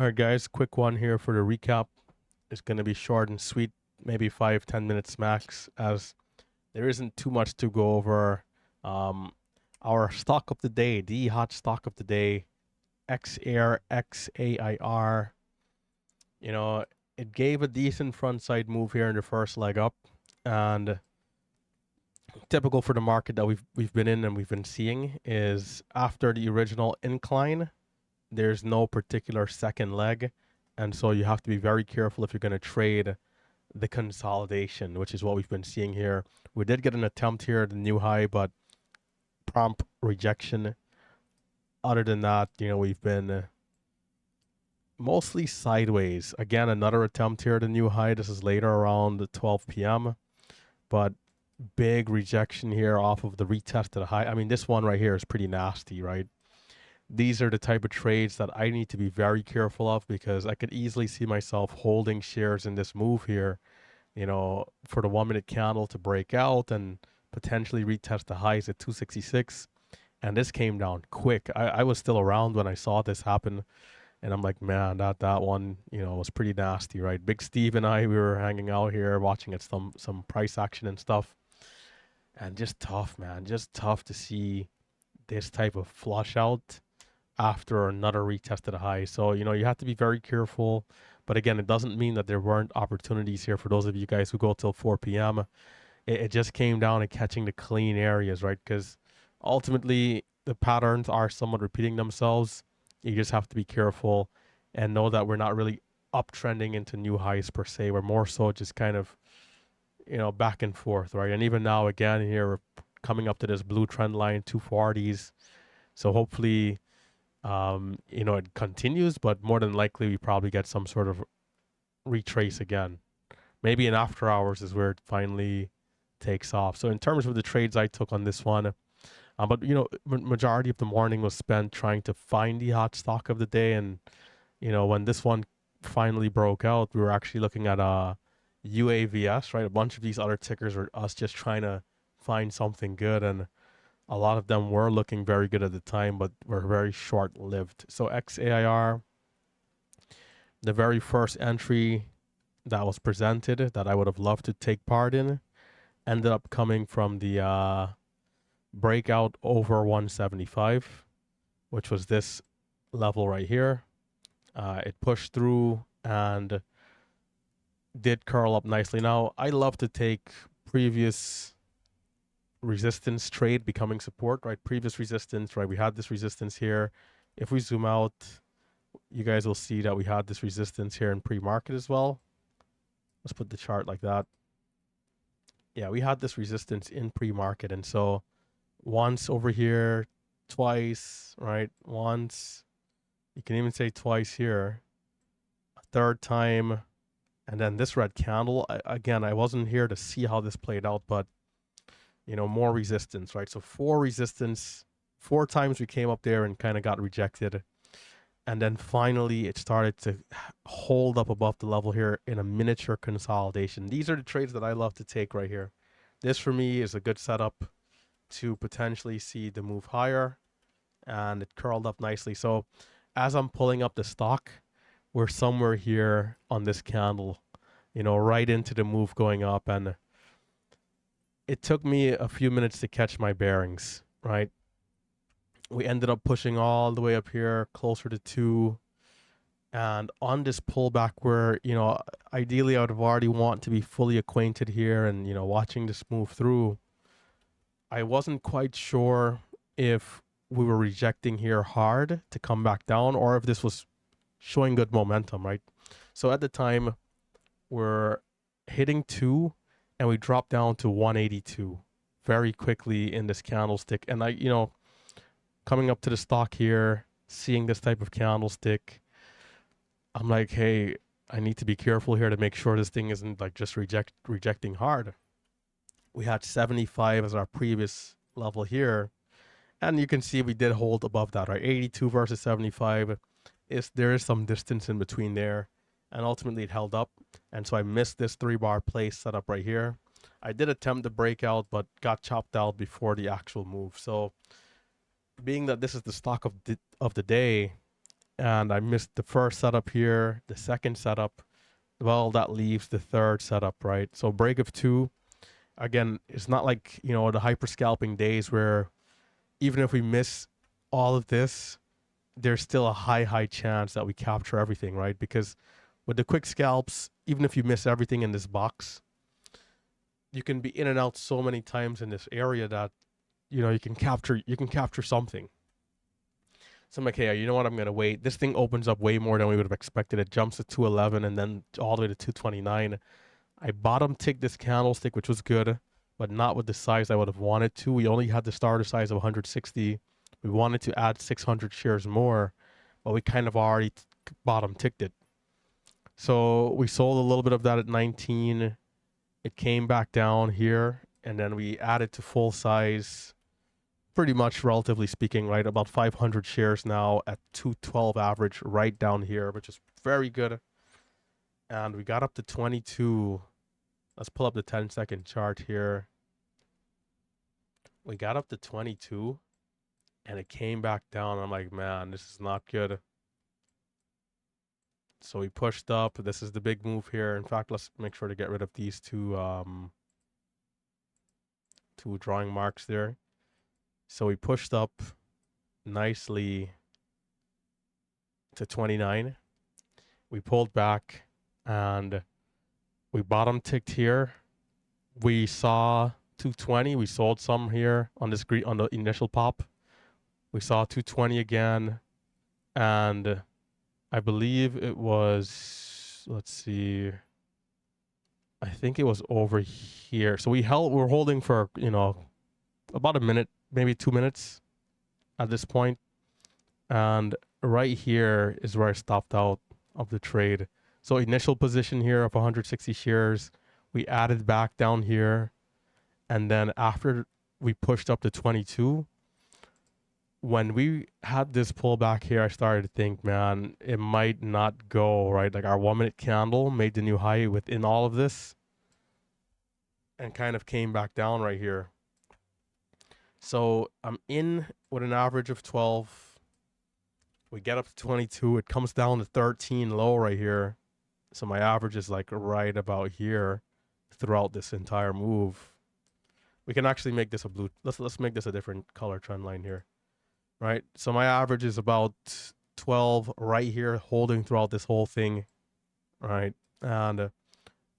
All right, guys, quick one here for the recap. It's going to be short and sweet, maybe 5-10 minutes max, as there isn't too much to go over. Um, our stock of the day, the hot stock of the day, XAIR, XAIR. You know, it gave a decent front side move here in the first leg up, and typical for the market that we've been in and we've been seeing is after the original incline, there's no particular second leg, and so you have to be very careful if you're going to trade the consolidation, which is what we've been seeing here. We did get an attempt here at the new high, but prompt rejection. Other than that, we've been mostly sideways. Again, another attempt here at the new high. This is later around 12 p.m., but big rejection here off of the retest of the high. I mean, this one right here is pretty nasty, right? These are the type of trades that I need to be very careful of because I could easily see myself holding shares in this move here, for the 1 minute candle to break out and potentially retest the highs at 266. And this came down quick. I was still around when I saw this happen. And I'm like, man, that one, was pretty nasty, right? Big Steve and I, we were hanging out here watching at some price action and stuff. And just tough, man. Just tough to see this type of flush out after another retest at a high. So, you have to be very careful. But again, it doesn't mean that there weren't opportunities here for those of you guys who go till 4 p.m. It just came down to catching the clean areas, right? Because ultimately, the patterns are somewhat repeating themselves. You just have to be careful and know that we're not really uptrending into new highs per se. We're more so just kind of, back and forth, right? And even now, again, here, we're coming up to this blue trend line, 240s. So hopefully, it continues, but more than likely we probably get some sort of retrace again. Maybe in after hours is where it finally takes off. So in terms of the trades I took on this one, but majority of the morning was spent trying to find the hot stock of the day, and when this one finally broke out, we were actually looking at UAVS, right? A bunch of these other tickers were us just trying to find something good, and a lot of them were looking very good at the time, but were very short-lived. So XAIR, the very first entry that was presented that I would have loved to take part in, ended up coming from the breakout over 175, which was this level right here. It pushed through and did curl up nicely. Now, I love to take previous resistance trade becoming support, right? Previous resistance, right? We had this resistance here. If we zoom out, you guys will see that we had this resistance here in pre-market as well. Let's put the chart like that. Yeah, we had this resistance in pre-market. And so once over here, twice, right? Once, you can even say twice here, a third time, and then this red candle. Again, I wasn't here to see how this played out, but more resistance, right? So four times we came up there and kind of got rejected. And then finally it started to hold up above the level here in a miniature consolidation. These are the trades that I love to take right here. This for me is a good setup to potentially see the move higher, and it curled up nicely. So as I'm pulling up the stock, we're somewhere here on this candle, right into the move going up, and it took me a few minutes to catch my bearings, right? We ended up pushing all the way up here, closer to 2. And on this pullback where, ideally I would have already want to be fully acquainted here and, watching this move through, I wasn't quite sure if we were rejecting here hard to come back down or if this was showing good momentum, right? So at the time, we're hitting 2 and we dropped down to 182 very quickly in this candlestick. And I, coming up to the stock here, seeing this type of candlestick, I'm like, hey, I need to be careful here to make sure this thing isn't like just rejecting hard. We had 75 as our previous level here, and you can see we did hold above that, right? 82 versus 75 there is some distance in between there, and ultimately it held up. And so I missed this 3-bar place setup right here. I did attempt to break out, but got chopped out before the actual move. So being that this is the stock of the day, and I missed the first setup here, the second setup. Well, that leaves the third setup, right? So break of two, again, it's not like, you know, the hyper scalping days where even if we miss all of this, there's still a high chance that we capture everything, right? Because with the quick scalps, even if you miss everything in this box, you can be in and out so many times in this area that, you know, you can capture something. So I'm like, hey, you know what? I'm gonna wait. This thing opens up way more than we would have expected. It jumps to 211 and then all the way to 229. I bottom ticked this candlestick, which was good, but not with the size I would have wanted to. We only had the starter size of 160. We wanted to add 600 shares more, but we kind of already bottom ticked it. So we sold a little bit of that at 19. It came back down here, and then we added to full size, pretty much relatively speaking, right? About 500 shares now at 212 average right down here, which is very good. And we got up to 22. Let's pull up the 10-second chart here. We got up to 22 and it came back down. I'm like, man, this is not good. So we pushed up. This is the big move here. In fact, let's make sure to get rid of these two drawing marks there. So we pushed up nicely to 29. We pulled back and we bottom ticked here. We saw 220. We sold some here on this on the initial pop. We saw 220 again, and I believe it was, let's see, I think it was over here. So we're holding for, you know, about a minute, maybe 2 minutes at this point. And right here is where I stopped out of the trade. So initial position here of 160 shares, we added back down here. And then after we pushed up to 22, when we had this pullback here, I started to think, man, it might not go, right? Like our 1 minute candle made the new high within all of this and kind of came back down right here. So I'm in with an average of 12. We get up to 22. It comes down to 13 low right here. So my average is like right about here throughout this entire move. We can actually make this a blue. Let's make this a different color trend line here. Right? So my average is about 12 right here, holding throughout this whole thing. Right? And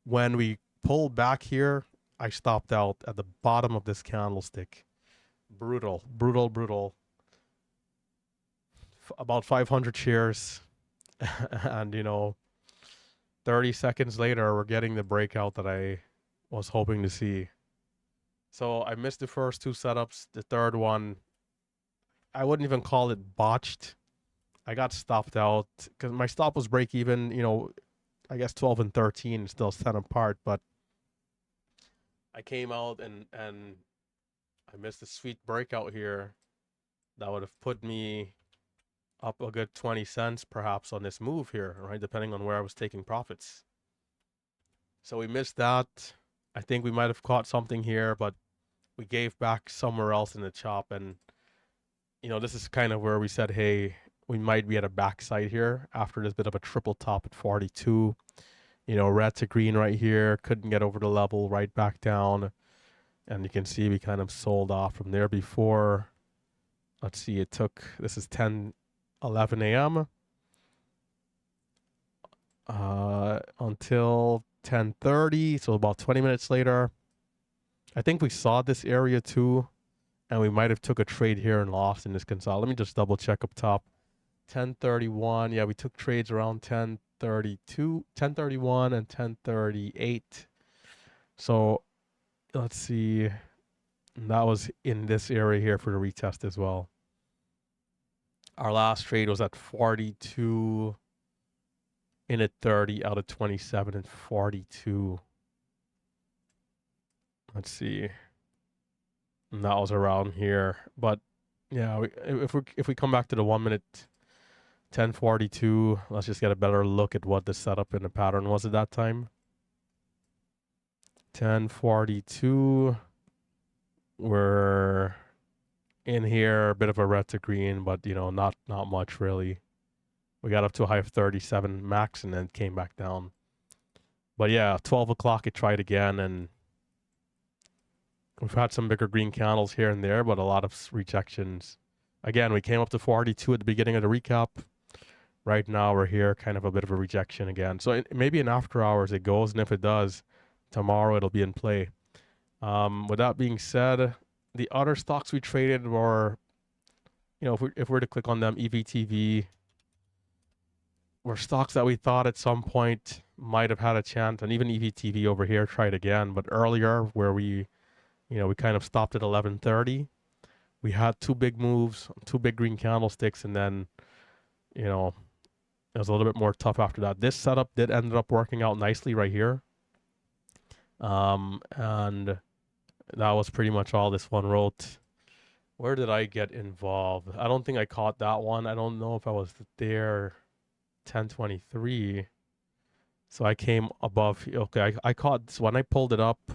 when we pulled back here, I stopped out at the bottom of this candlestick. Brutal. About 500 shares. And, you know, 30 seconds later, we're getting the breakout that I was hoping to see. So I missed the first two setups. The third one, I wouldn't even call it botched. I got stopped out because my stop was break even. You know, I guess 12 and 13 still set apart, but I came out and I missed a sweet breakout here that would have put me up a good 20 cents perhaps on this move here, right? Depending on where I was taking profits. So we missed that. I think we might have caught something here, but we gave back somewhere else in the chop. And, you know, this is kind of where we said, hey, we might be at a backside here after this bit of a triple top at 42. You know, red to green right here. Couldn't get over the level, right back down. And you can see we kind of sold off from there before. Let's see, it took, this is 10:11 a.m. Until 10:30, so about 20 minutes later. I think we saw this area too, and we might have took a trade here and lost in this console. Let me just double check up top. 10:31, yeah, we took trades around 10:32, 10:31 and 10:38. So let's see, that was in this area here for the retest as well. Our last trade was at 42 in at 30 out of 27 and 42. Let's see. And that was around here. But yeah, if we come back to the 1 minute 10:42, let's just get a better look at what the setup in the pattern was at that time. 10:42. We're in here, a bit of a red to green, but you know, not much really. We got up to a high of 37 max and then came back down. But yeah, 12 o'clock it tried again, and we've had some bigger green candles here and there, but a lot of rejections. Again, we came up to 42 at the beginning of the recap. Right now we're here, kind of a bit of a rejection again. So maybe in after hours it goes, and if it does, tomorrow it'll be in play. With that being said, the other stocks we traded were, if we're to click on them, EVTV, were stocks that we thought at some point might have had a chance, and even EVTV over here tried again, but earlier where we kind of stopped at 11:30. We had two big moves, two big green candlesticks, and then, it was a little bit more tough after that. This setup did end up working out nicely right here. And that was pretty much all this one wrote. Where did I get involved? I don't think I caught that one. I don't know if I was there 1023. So I came above. Okay, I caught this. When I pulled it up,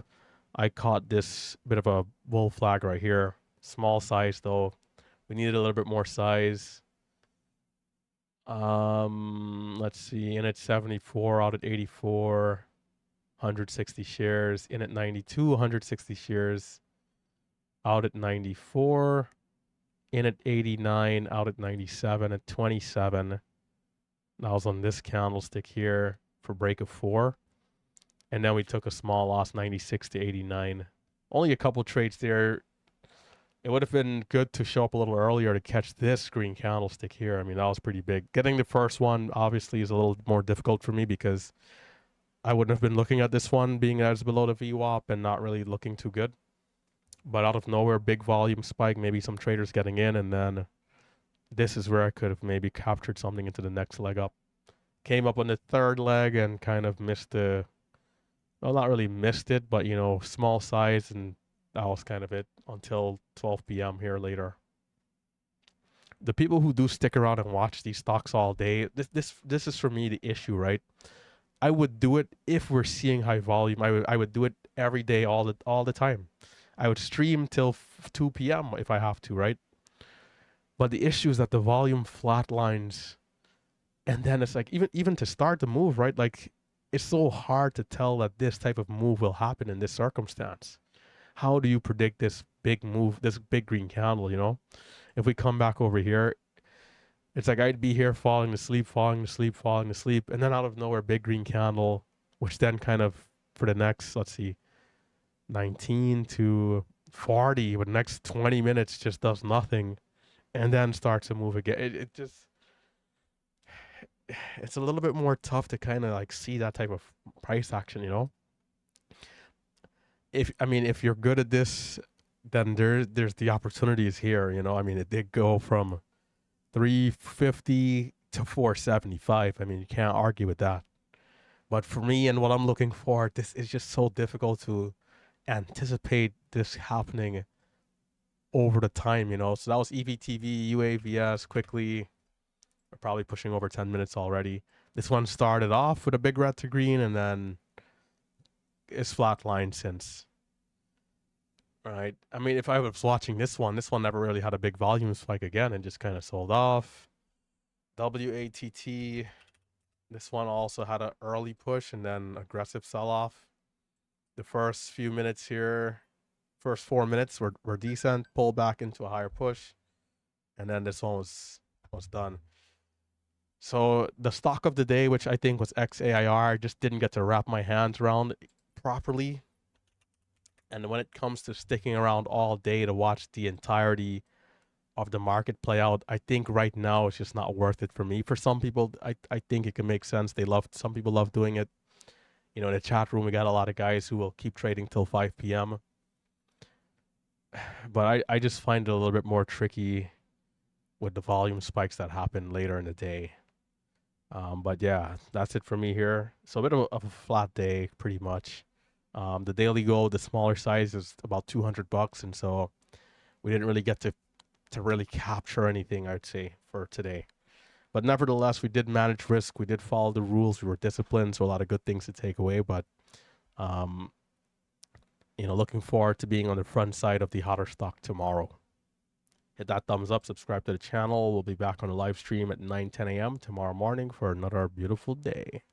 I caught this bit of a bull flag right here. Small size though. We needed a little bit more size. Let's see. In at 74, out at 84, 160 shares. In at 92, 160 shares. Out at 94. In at 89, out at 97, at 27. That was on this candlestick here for break of 4. And then we took a small loss, 96 to 89. Only a couple trades there. It would have been good to show up a little earlier to catch this green candlestick here. I mean, that was pretty big. Getting the first one obviously is a little more difficult for me because I wouldn't have been looking at this one being as below the VWAP and not really looking too good. But out of nowhere, big volume spike, maybe some traders getting in, and then this is where I could have maybe captured something into the next leg up. Came up on the third leg and kind of missed the, well, not really missed it, but, small size, and that was kind of it until 12 p.m. here later. The people who do stick around and watch these stocks all day, this is for me the issue, right? I would do it if we're seeing high volume. I would do it every day, all the time. I would stream till 2 p.m. if I have to, right? But the issue is that the volume flatlines, and then it's like even to start the move, right? Like, it's so hard to tell that this type of move will happen in this circumstance. How do you predict this big move, this big green candle, If we come back over here, it's like I'd be here falling asleep, and then out of nowhere, big green candle, which then kind of, for the next, let's see, 19 to 40, but the next 20 minutes just does nothing, and then starts to move again. It just, it's a little bit more tough to kind of like see that type of price action, If you're good at this, then there's the opportunities here, it did go from 350 to 475. You can't argue with that. But for me and what I'm looking for, this is just so difficult to anticipate this happening over the time, So that was EVTV, UAVS, quickly. We're probably pushing over 10 minutes already. This one started off with a big red to green and then it's flatlined since. Right. If I was watching this one never really had a big volume spike again and just kind of sold off. WATT, this one also had an early push and then aggressive sell-off. The first few minutes here, first 4 minutes were decent, pulled back into a higher push, and then this one was done. So the stock of the day, which I think was XAIR, just didn't get to wrap my hands around properly. And when it comes to sticking around all day to watch the entirety of the market play out, I think right now it's just not worth it for me. For some people, I think it can make sense. Some people love doing it. In the chat room, we got a lot of guys who will keep trading till 5 p.m. But I just find it a little bit more tricky with the volume spikes that happen later in the day. But yeah, that's it for me here. So a bit of a flat day, pretty much. The daily goal, the smaller size, is about $200, and so we didn't really get to really capture anything, I'd say, for today. But nevertheless, we did manage risk. We did follow the rules. We were disciplined, so a lot of good things to take away. But, looking forward to being on the front side of the hotter stock tomorrow. hit that thumbs up, subscribe to the channel. We'll be back on the live stream at 9, 10 a.m. tomorrow morning for another beautiful day.